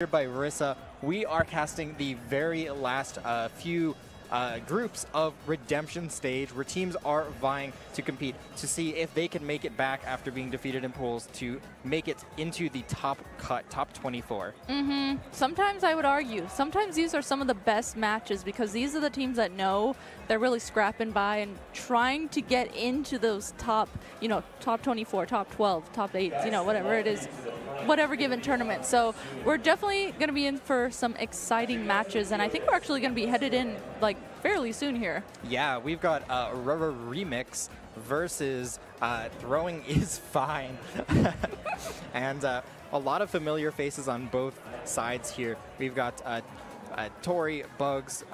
Here by Rissa, we are casting the very last few groups of Redemption Stage, where teams are vying to compete to see if they can make it back after being defeated in pools to make it into the top 24. Sometimes I would argue, sometimes these are some of the best matches because these are the teams that know they're really scrapping by and trying to get into those top, top 24, top 12, top 8, whatever it is, whatever given tournament. So we're definitely going to be in for some exciting matches, and I think we're actually going to be headed in like fairly soon here. Yeah, we've got RRRemix versus Throwing is Fine. And a lot of familiar faces on both sides here. We've got Tori, Bugs,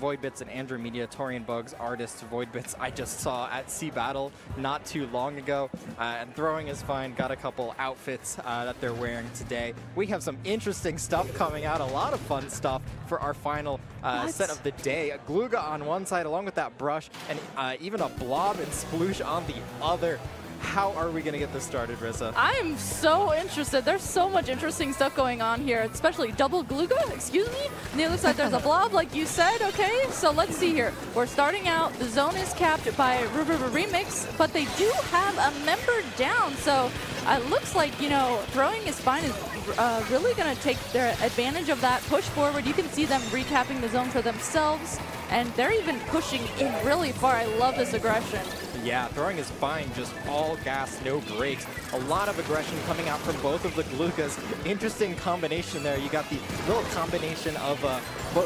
Voidbits, and Andrew Media. Tori and Bugs, artists. Voidbits I just saw at Sea Battle not too long ago. And Throwing is Fine got a couple outfits that they're wearing today. We have some interesting stuff coming out, a lot of fun stuff for our final set of the day. A Glooga on one side along with that brush, and even a Blob and Sploosh on the other. How are we going to get this started, Rissa? I'm so interested. There's so much interesting stuff going on here, especially double Glooga, excuse me. On the other side, there's a Blob, like you said. Okay, so let's see here. We're starting out. The zone is capped by RRRemix, but they do have a member down. So it looks like, Throwing is Fine is really going to take their advantage of that push forward. You can see them recapping the zone for themselves, and they're even pushing in really far. I love this aggression. Yeah, Throwing is Fine, just all gas, no brakes. A lot of aggression coming out from both of the Gloogas. Interesting combination there. You got the little combination of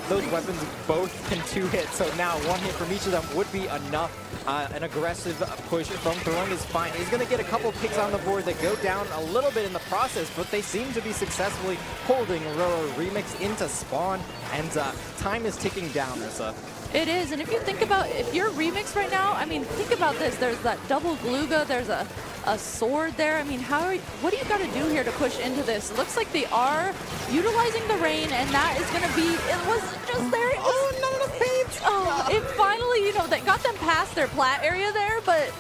those weapons both can 2-hit, so now one hit from each of them would be enough. An aggressive push from Throwing is Fine. He's going to get a couple picks on the board that go down a little bit in the process, but they seem to be successfully holding RRRemix into spawn, and time is ticking down, Rissa. It is, and if you think about, if you're Remix right now, I mean, think about this. There's that double Glooga, there's a sword there. I mean, what do you got to do here to push into this? It looks like they are utilizing the rain, and that is going to be, it was just there. Not enough paint! Oh, it finally, they got them past their plat area there, but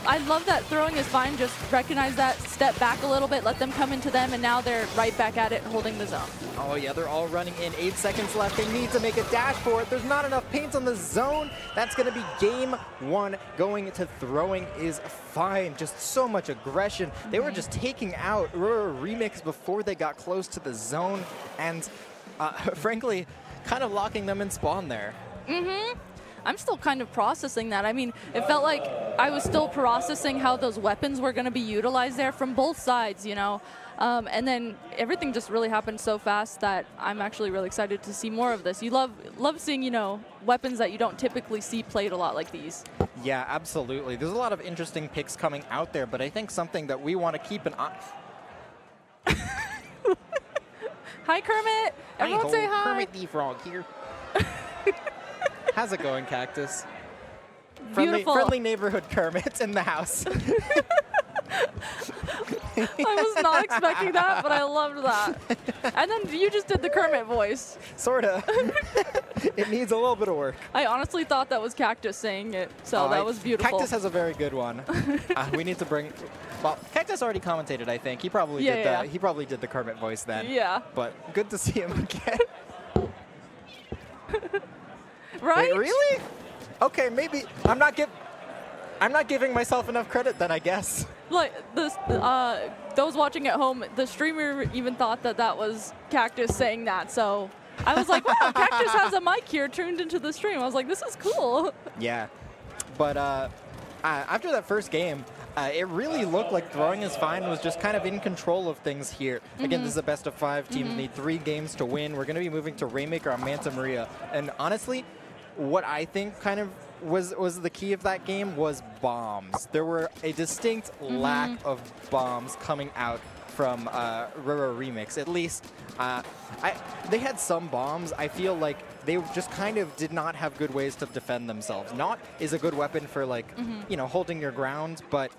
I love that Throwing is Fine. Just recognize that, step back a little bit, let them come into them, and now they're right back at it, holding the zone. Oh yeah, they're all running in. 8 seconds left. They need to make a dash for it. There's not enough paint on the zone. That's going to be game 1 going to Throwing is Fine. Just so much aggression. They were just taking out RRRemix before they got close to the zone, and frankly, kind of locking them in spawn there. I'm still kind of processing that. I mean, it felt like I was still processing how those weapons were going to be utilized there from both sides, and then everything just really happened so fast that I'm actually really excited to see more of this. You love seeing, weapons that you don't typically see played a lot like these. Yeah, absolutely. There's a lot of interesting picks coming out there, but I think something that we want to keep an eye... Hi, Kermit. Everyone say hi. Kermit the Frog here. How's it going, Cactus? Beautiful. Friendly neighborhood Kermit in the house. I was not expecting that, but I loved that. And then you just did the Kermit voice. Sorta. It needs a little bit of work. I honestly thought that was Cactus saying it, so that was beautiful. Cactus has a very good one. We need to bring... Well, Cactus already commentated, I think. He probably did that. He probably did the Kermit voice then. Yeah. But good to see him again. Right? Wait, really? Okay, maybe I'm not giving myself enough credit then, I guess. Like those watching at home, the streamer even thought that was Cactus saying that. So I was like, wow, Cactus has a mic here tuned into the stream. I was like, this is cool. Yeah, but after that first game, it really looked like Throwing is Fine was just kind of in control of things here. Again, this is a best of 5. Teams need 3 games to win. We're going to be moving to Rainmaker on Manta Maria, and honestly, what I think kind of was the key of that game was bombs. There were a distinct lack of bombs coming out from RRRemix. At least, they had some bombs. I feel like they just kind of did not have good ways to defend themselves. Not is a good weapon for, like, holding your ground, but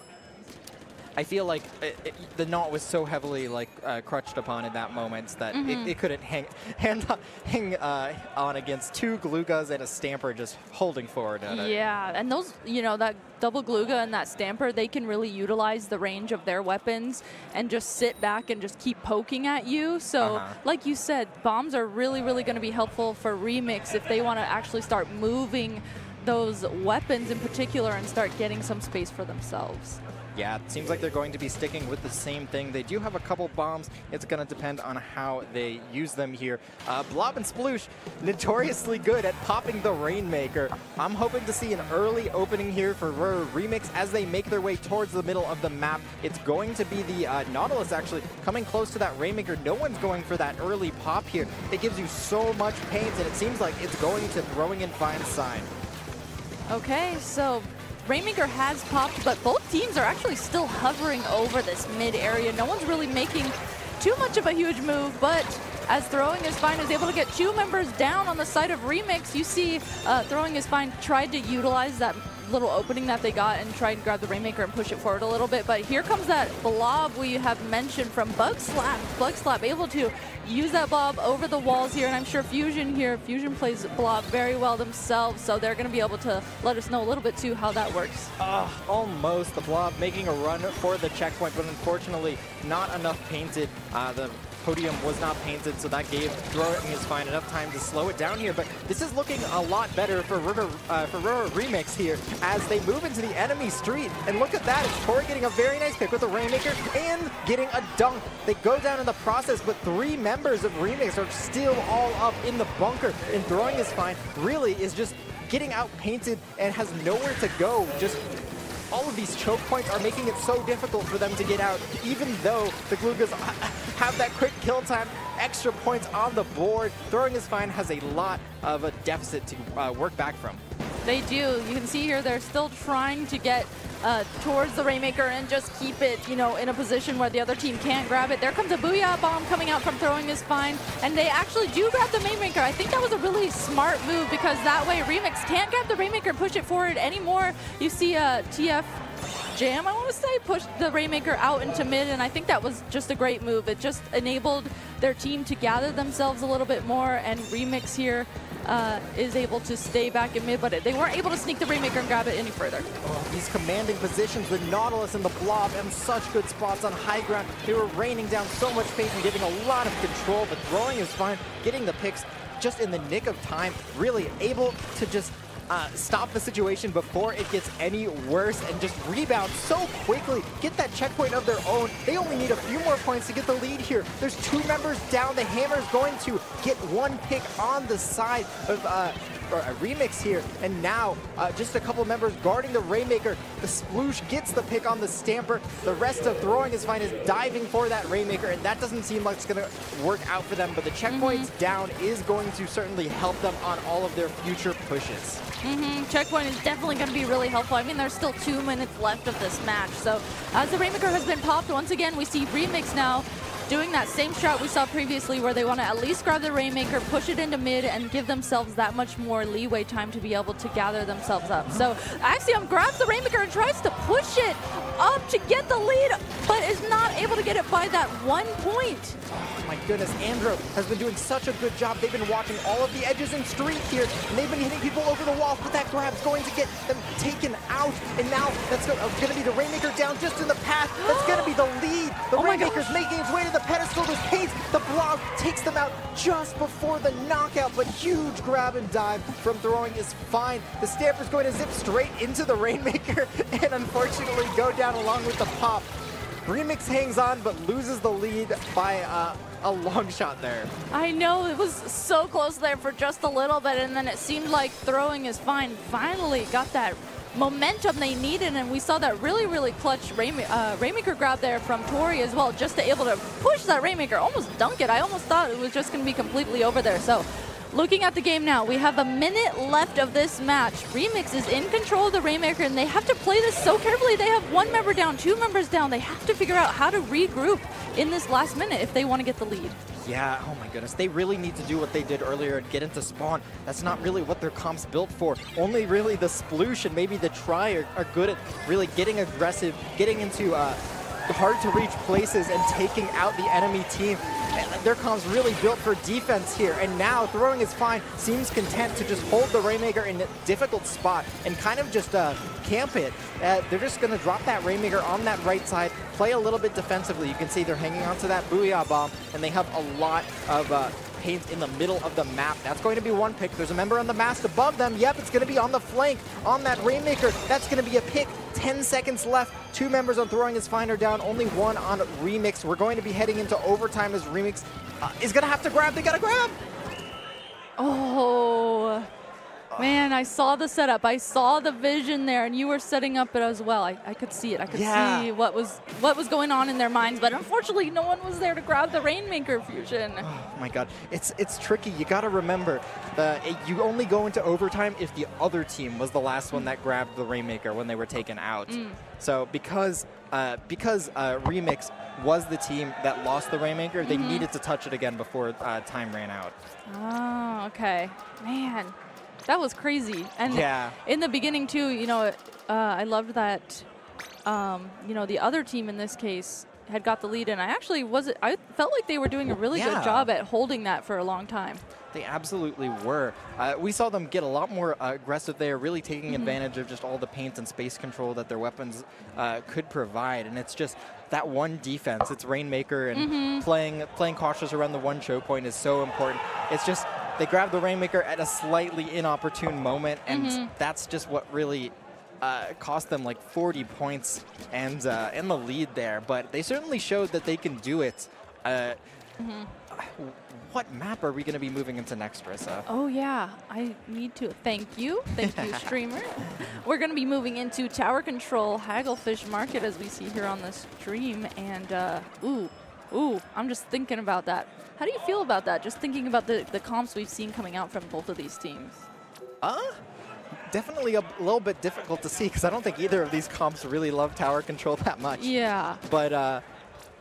I feel like the knot was so heavily like crutched upon in that moment that it couldn't hang on against two Glugas and a Stamper just holding forward at it. Yeah, and those, that double Gluga and that Stamper, they can really utilize the range of their weapons and just sit back and just keep poking at you. So, like you said, bombs are really, really going to be helpful for Remix if they want to actually start moving those weapons in particular and start getting some space for themselves. Yeah, it seems like they're going to be sticking with the same thing. They do have a couple bombs. It's going to depend on how they use them here. Blob and Sploosh, notoriously good at popping the Rainmaker. I'm hoping to see an early opening here for RRRemix as they make their way towards the middle of the map. It's going to be the Nautilus actually coming close to that Rainmaker. No one's going for that early pop here. It gives you so much pain, and it seems like it's going to Throwing in Fine's side. Okay, so Rainmaker has popped, but both teams are actually still hovering over this mid area. No one's really making too much of a huge move, but as Throwing is Fine is able to get two members down on the side of Remix, you see Throwing is Fine tried to utilize that little opening that they got and try and grab the Rainmaker and push it forward a little bit, but here comes that blob we have mentioned from Bug Slap. Bug Slap able to use that blob over the walls here, and I'm sure Fusion plays blob very well themselves, so they're going to be able to let us know a little bit too how that works. Almost. The blob making a run for the checkpoint, but unfortunately not enough painted. The podium was not painted, so that gave Throwing is Fine enough time to slow it down here, but this is looking a lot better for RRRemix here as they move into the enemy street, and look at that, it's Tori getting a very nice pick with the Rainmaker and getting a dunk. They go down in the process, but three members of Remix are still all up in the bunker, and Throwing is Fine really is just getting out painted and has nowhere to go. Just all of these choke points are making it so difficult for them to get out, even though the Glugas have that quick kill time, extra points on the board. Throwing is Fine has a lot of a deficit to work back from. They do. You can see here they're still trying to get towards the Rainmaker and just keep it, in a position where the other team can't grab it. There comes a Booyah Bomb coming out from Throwing is Fine, and they actually do grab the Rainmaker. I think that was a really smart move because that way Remix can't grab the Rainmaker and push it forward anymore. You see TF Jam, I want to say, push the Rainmaker out into mid, and I think that was just a great move. It just enabled their team to gather themselves a little bit more, and Remix here is able to stay back in mid, but they weren't able to sneak the Rainmaker and grab it any further. Oh, these commanding positions with Nautilus and the Blob and such good spots on high ground. They were raining down so much pace and giving a lot of control, but Throwing is Fine, getting the picks just in the nick of time, really able to just stop the situation before it gets any worse and just rebound so quickly, get that checkpoint of their own. They only need a few more points to get the lead here. There's two members down. The Hammer's going to get one pick on the side of Remix here, and now just a couple members guarding the Rainmaker. The Sploosh gets the pick on the Stamper. The rest of Throwing is Fine is diving for that Rainmaker, and that doesn't seem like it's going to work out for them, but the checkpoints down is going to certainly help them on all of their future pushes. Checkpoint is definitely going to be really helpful. I mean, there's still 2 minutes left of this match, so as the Rainmaker has been popped, once again, we see Remix now doing that same strat we saw previously where they want to at least grab the Rainmaker, push it into mid, and give themselves that much more leeway time to be able to gather themselves up. So Axiom grabs the Rainmaker and tries to push it up to get the lead, but is not able to get it by that 1 point. Oh my goodness, Andro has been doing such a good job. They've been watching all of the edges and street here, and they've been hitting people over the walls, but that grab's going to get them taken out, and now that's going to be the Rainmaker down just in the path. That's going to be the lead. The Rainmaker's making its way to the pedestal. This pace, the Blob takes them out just before the knockout, but huge grab and dive from Throwing is Fine. The Stamper's going to zip straight into the Rainmaker and unfortunately go down along with the pop. Remix hangs on but loses the lead by a long shot there. I know, it was so close there for just a little bit, and then it seemed like Throwing is Fine finally got that momentum they needed, and we saw that really clutch Rainmaker grab there from Tori as well, just to able to push that Rainmaker, almost dunk it. I almost thought it was just going to be completely over there. So looking at the game now, we have a minute left of this match. Remix is in control of the Rainmaker, and they have to play this so carefully. They have 1 member down, 2 members down. They have to figure out how to regroup in this last minute if they want to get the lead. Yeah, oh my goodness. They really need to do what they did earlier and get into spawn. That's not really what their comp's built for. Only really the Sploosh and maybe the Try are good at really getting aggressive, getting into hard-to-reach places and taking out the enemy team. Their comp's really built for defense here, and now throwing is fine. Seems content to just hold the Rainmaker in a difficult spot and kind of just camp it. They're just going to drop that Rainmaker on that right side, play a little bit defensively. You can see they're hanging onto that Booyah Bomb, and they have a lot of paint in the middle of the map. That's going to be one pick. There's a member on the mast above them. Yep, it's going to be on the flank on that Rainmaker. That's going to be a pick. 10 seconds left. 2 members on Throwing is Fine are down. Only 1 on Remix. We're going to be heading into overtime as Remix is going to have to grab. They got to grab. Oh, man, I saw the setup. I saw the vision there, and you were setting up it as well. I could see it. I could see what was going on in their minds, but unfortunately, no one was there to grab the Rainmaker Fusion. Oh my God, it's tricky. You got to remember, you only go into overtime if the other team was the last one that grabbed the Rainmaker when they were taken out. So because Remix was the team that lost the Rainmaker, they needed to touch it again before time ran out. Oh, okay, man. That was crazy. And in the beginning, too, you know, I loved that, you know, the other team in this case had got the lead. And I felt like they were doing a really good job at holding that for a long time. They absolutely were. We saw them get a lot more aggressive there, really taking advantage of just all the paint and space control that their weapons could provide. And it's just that one defense. It's Rainmaker, and playing cautious around the one choke point is so important. It's just they grab the Rainmaker at a slightly inopportune moment, and that's just what really cost them like 40 points and in the lead there. But they certainly showed that they can do it. What map are we going to be moving into next, Rissa? Oh, yeah. I need to. Thank you. Thank you, streamer. We're going to be moving into Tower Control Hagglefish Market, as we see here on the stream. And, ooh, I'm just thinking about that. How do you feel about that? Just thinking about the comps we've seen coming out from both of these teams. Definitely a little bit difficult to see, because I don't think either of these comps really love Tower Control that much. Yeah. But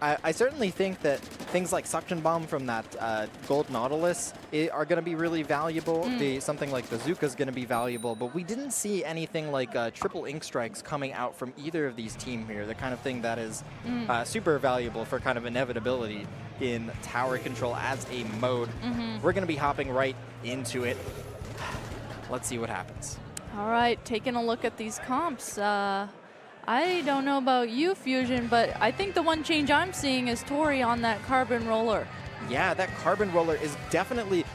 I certainly think that things like Suction Bomb from that Gold Nautilus are going to be really valuable. Something like Bazooka is going to be valuable, but we didn't see anything like triple Ink Strikes coming out from either of these teams here, the kind of thing that is super valuable for kind of inevitability in Tower Control as a mode. We're going to be hopping right into it. Let's see what happens. All right, taking a look at these comps. I don't know about you, Fusion, but I think the one change I'm seeing is Tori on that Carbon Roller. Yeah, that Carbon Roller is definitely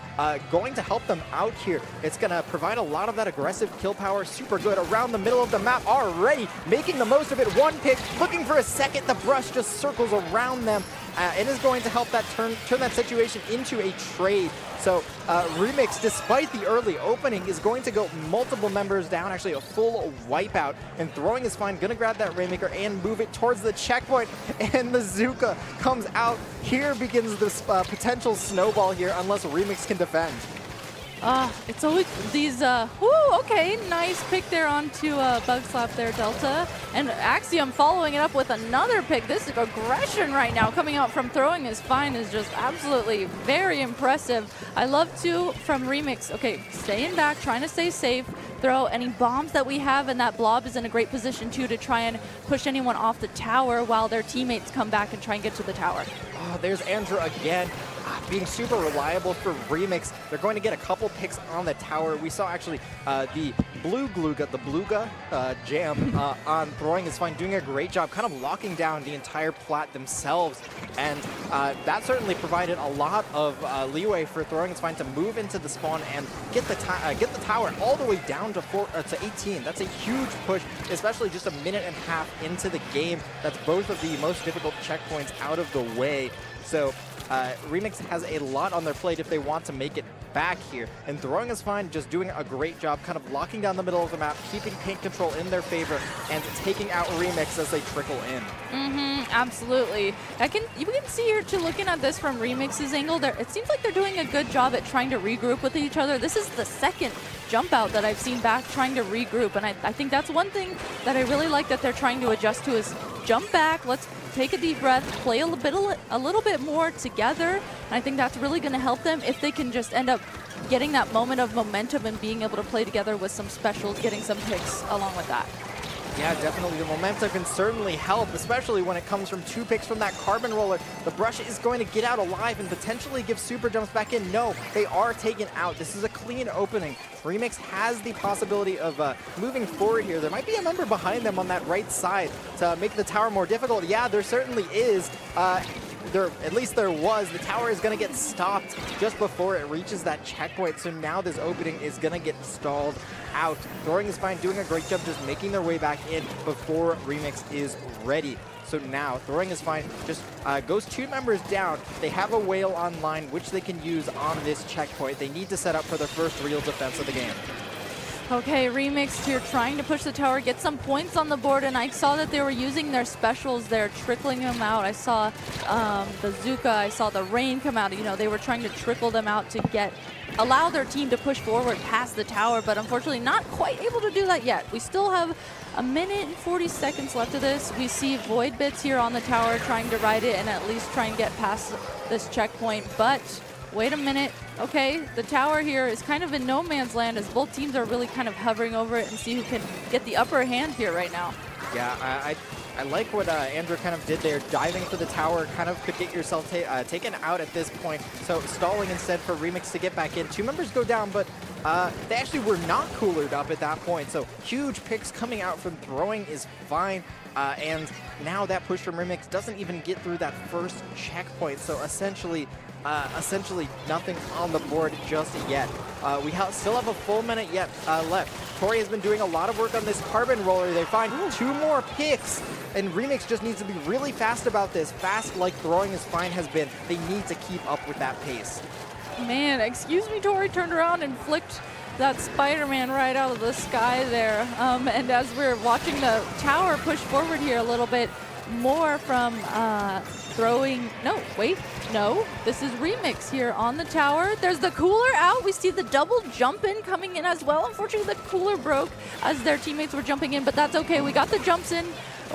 going to help them out here. It's going to provide a lot of that aggressive kill power. Super good around the middle of the map already, making the most of it. One pick, looking for a second. The brush just circles around them. It is going to help that turn that situation into a trade. So Remix, despite the early opening, is going to go multiple members down, actually a full wipeout. And Throwing is Fine, going to grab that Rainmaker and move it towards the checkpoint. And the Bazooka comes out. Here begins this potential snowball here, unless Remix can defend. It's always these, okay, nice pick there onto Bug Slap there, Delta. And Axiom following it up with another pick. This aggression right now coming out from Throwing is Fine is just absolutely very impressive. I love to, from Remix, okay, staying back, trying to stay safe, throw any bombs that we have, and that Blob is in a great position too to try and push anyone off the tower while their teammates come back and try and get to the tower. Oh, there's Andrew again. Being super reliable for Remix. They're going to get a couple picks on the tower. We saw actually the Beluga jam on Throwing is Fine, doing a great job kind of locking down the entire plat themselves. And that certainly provided a lot of leeway for Throwing is Fine to move into the spawn and get the tower all the way down to 18. That's a huge push, especially just a minute and a half into the game. That's both of the most difficult checkpoints out of the way. So Remix has a lot on their plate if they want to make it back here. And Throwing is Fine, just doing a great job kind of locking down the middle of the map, keeping paint control in their favor, and taking out Remix as they trickle in. Absolutely. You can see here too, looking at this from Remix's angle, it seems like they're doing a good job at trying to regroup with each other. This is the second jump out that I've seen back trying to regroup, and I think that's one thing that I really like that they're trying to adjust to is jump back, let's take a deep breath, play a little bit more together. And I think that's really going to help them if they can just end up getting that moment of momentum and being able to play together with some specials, getting some picks along with that. Yeah, definitely. The momentum can certainly help, especially when it comes from 2 picks from that carbon roller. The brush is going to get out alive and potentially give super jumps back in. No, they are taken out. This is a clean opening. Remix has the possibility of moving forward here. There might be a member behind them on that right side to make the tower more difficult. Yeah, there certainly is. At least there was. The tower is going to get stopped just before it reaches that checkpoint. So now this opening is going to get stalled out. Throwing is fine, doing a great job just making their way back in before Remix is ready. So now Throwing is fine, just goes 2 members down. They have a whale online, which they can use on this checkpoint. They need to set up for their first real defense of the game. Okay, Remix here trying to push the tower, get some points on the board, and I saw that they were using their specials there, trickling them out. I saw Bazooka, I saw the rain come out. You know, they were trying to trickle them out to allow their team to push forward past the tower, but unfortunately not quite able to do that yet. We still have a minute and 40 seconds left of this. We see Void Bits here on the tower trying to ride it and at least try and get past this checkpoint, but wait a minute. Okay, the tower here is kind of in no man's land as both teams are really kind of hovering over it and see who can get the upper hand here right now. Yeah, I like what Andrew kind of did there. Diving for the tower kind of could get yourself taken out at this point. So stalling instead for Remix to get back in. 2 members go down, but they actually were not coolered up at that point. So huge picks coming out from Throwing is fine. And now that push from Remix doesn't even get through that first checkpoint. So essentially nothing on the board just yet. We still have a full minute left. Tori has been doing a lot of work on this carbon roller. They find 2 more picks, and Remix just needs to be really fast about this. Fast like Throwing is fine has been. They need to keep up with that pace. Man, excuse me, Tori turned around and flicked that Spider-Man right out of the sky there. And as we're watching the tower push forward here a little bit more from Throwing, no, this is Remix here on the tower. There's the cooler out. We see the double jump in coming in as well. Unfortunately, the cooler broke as their teammates were jumping in, but that's okay. We got the jumps in.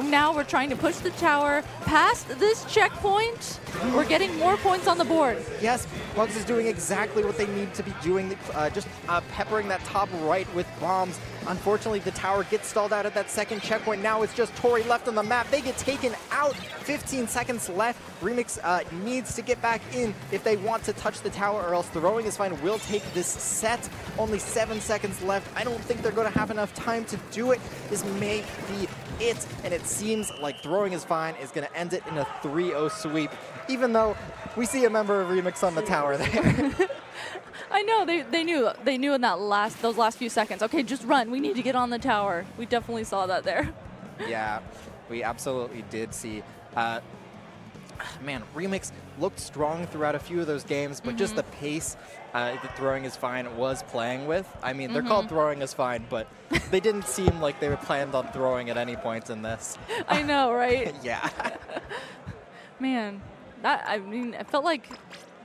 Now we're trying to push the tower past this checkpoint. We're getting more points on the board. Yes, Bugs is doing exactly what they need to be doing, just peppering that top right with bombs. Unfortunately, the tower gets stalled out at that second checkpoint. Now it's just Tori left on the map. They get taken out. 15 seconds left. Remix needs to get back in if they want to touch the tower, or else Throwing is fine. Will take this set. Only 7 seconds left. I don't think they're going to have enough time to do it. This may be it, and it seems like Throwing is fine is going to end it in a 3-0 sweep, even though we see a member of Remix on the tower there. I know, they knew in those last few seconds. Okay, just run. We need to get on the tower. We definitely saw that there. Yeah, we absolutely did see. Man, Remix looked strong throughout a few of those games, but just the pace that Throwing is fine was playing with. I mean, they're called Throwing is fine, but they didn't seem like they were planned on throwing at any point in this. I know, right? Yeah. Man, I mean, I felt like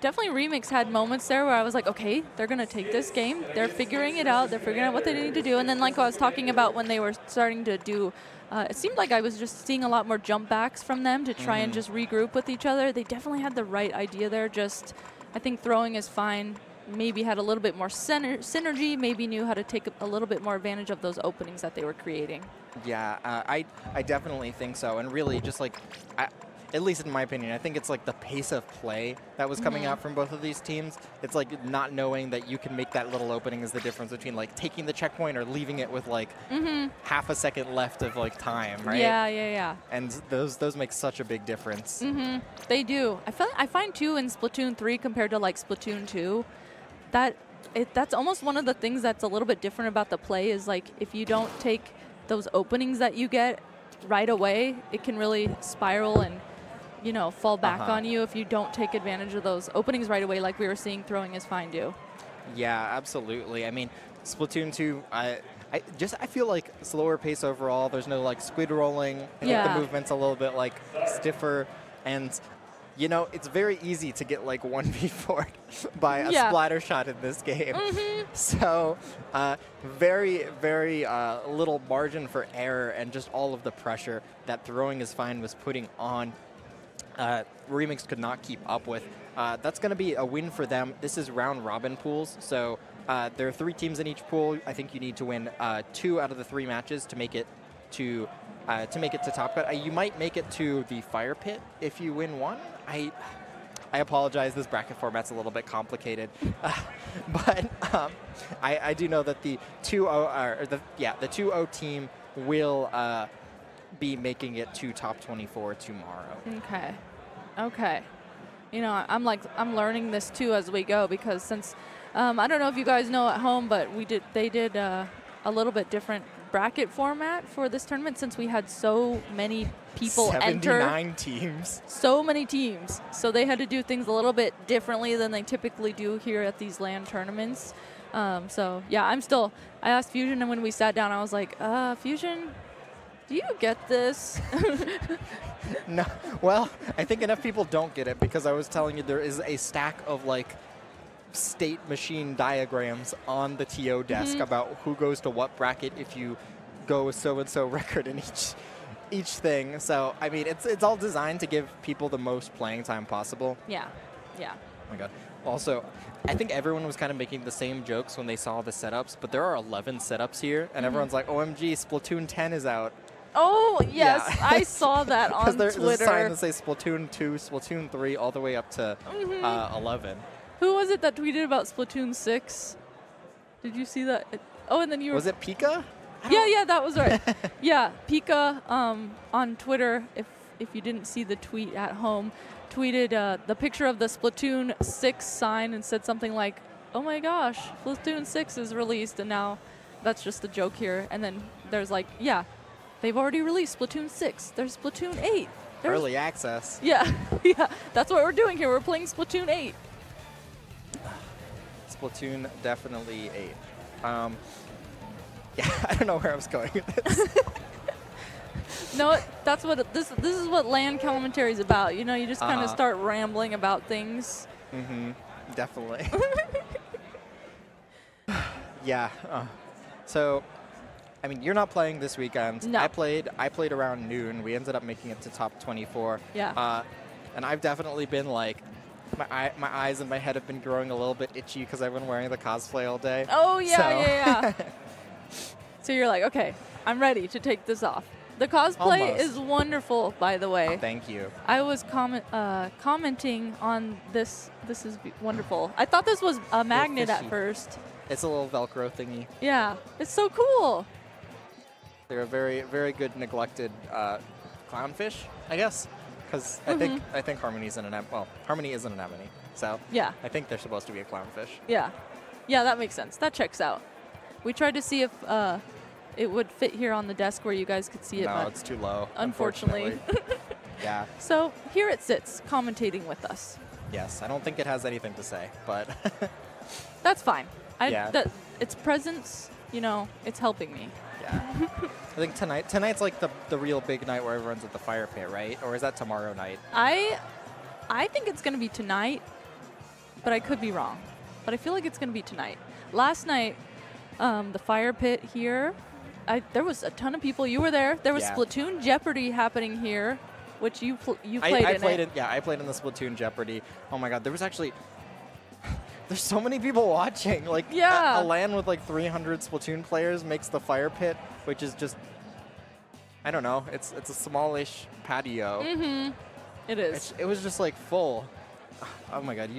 definitely Remix had moments there where I was like, okay, they're going to take this game. They're figuring it out. They're figuring out what they need to do. And then like I was talking about when they were starting to do, it seemed like I was just seeing a lot more jump backs from them to try and just regroup with each other. They definitely had the right idea there. Just, I think Throwing is fine. Maybe had a little bit more synergy, maybe knew how to take a little bit more advantage of those openings that they were creating. Yeah, I definitely think so. And really just like, at least in my opinion, I think it's like the pace of play that was coming out from both of these teams. It's like not knowing that you can make that little opening is the difference between like taking the checkpoint or leaving it with like half a second left of like time, right? Yeah. And those make such a big difference. They do. I find too in Splatoon 3 compared to like Splatoon 2, that's almost one of the things that's a little bit different about the play is like if you don't take those openings that you get right away, it can really spiral and fall back on you if you don't take advantage of those openings right away, like we were seeing Throwing is fine do. Yeah, absolutely. I mean, Splatoon 2, I feel like slower pace overall. There's no like squid rolling. I think the movement's a little bit like stiffer, and it's very easy to get like 1v4'd by a splatter shot in this game. So very, very little margin for error, and just all of the pressure that Throwing is fine was putting on. Remix could not keep up with. That's going to be a win for them. This is round robin pools, so there are 3 teams in each pool. I think you need to win 2 out of the 3 matches to make it make it to top cut. You might make it to the fire pit if you win one. I apologize. This bracket format's a little bit complicated, but I do know that the 2-0 team will be making it to top 24 tomorrow. Okay. Okay. You know, I'm learning this too as we go, because since I don't know if you guys know at home, but they did a little bit different bracket format for this tournament, since we had so many people 79 teams. So many teams. So they had to do things a little bit differently than they typically do here at these LAN tournaments. So yeah, I asked Fusion, and when we sat down, I was like, Fusion, do you get this? No. Well, I think enough people don't get it, because I was telling you there is a stack of like state machine diagrams on the TO desk about who goes to what bracket if you go so-and-so record in each thing. So, I mean, it's all designed to give people the most playing time possible. Yeah. Yeah. Oh my god. Also, I think everyone was kind of making the same jokes when they saw the setups, but there are 11 setups here, and everyone's like, OMG, Splatoon 10 is out. Oh, yes. Yeah. I saw that on Twitter. There's a sign that says Splatoon 2, Splatoon 3, all the way up to 11. Who was it that tweeted about Splatoon 6? Did you see that? Oh, and then you were... Was it Pika? Yeah, that was right. Yeah, Pika on Twitter, if you didn't see the tweet at home, tweeted the picture of the Splatoon 6 sign and said something like, oh my gosh, Splatoon 6 is released, and now that's just a joke here. And then there's like, yeah, they've already released Splatoon 6. There's Splatoon 8. Early access. Yeah, yeah, that's what we're doing here. We're playing Splatoon 8. Splatoon definitely 8. Yeah, I don't know where I was going with this. No, that's what this is what LAN commentary is about. You know, you just kind of start rambling about things. Definitely. Yeah. So, I mean, you're not playing this weekend. No. I played around noon. We ended up making it to top 24. Yeah. And I've definitely been like, my eyes and my head have been growing a little bit itchy because I've been wearing the cosplay all day. Oh yeah, yeah. So you're like, okay, I'm ready to take this off. The cosplay is wonderful, by the way. Oh, thank you. I was commenting on this. This is wonderful. I thought this was a magnet at first. It's a little Velcro thingy. Yeah, it's so cool. They're a very, very good neglected clownfish, I guess, because I think Harmony isn't an anemone, so yeah, I think they're supposed to be a clownfish. Yeah, yeah, that makes sense. That checks out. We tried to see if it would fit here on the desk where you guys could see it. No, it's too low. Unfortunately. Yeah. So here it sits, commentating with us. Yes, I don't think it has anything to say, but that's fine. Yeah. Its presence, you know, it's helping me. Yeah. I think tonight's like the real big night where everyone's at the fire pit, right? Or is that tomorrow night? I think it's going to be tonight, but I could be wrong. But I feel like it's going to be tonight. Last night, the fire pit here, there was a ton of people. You were there. There was Splatoon Jeopardy happening here, which you played in. Yeah, I played in the Splatoon Jeopardy. Oh my god, there was actually... There's so many people watching. Like, a LAN with like 300 Splatoon players makes the fire pit, which is just, I don't know, it's a smallish patio. It is. It was just like full. Oh my god.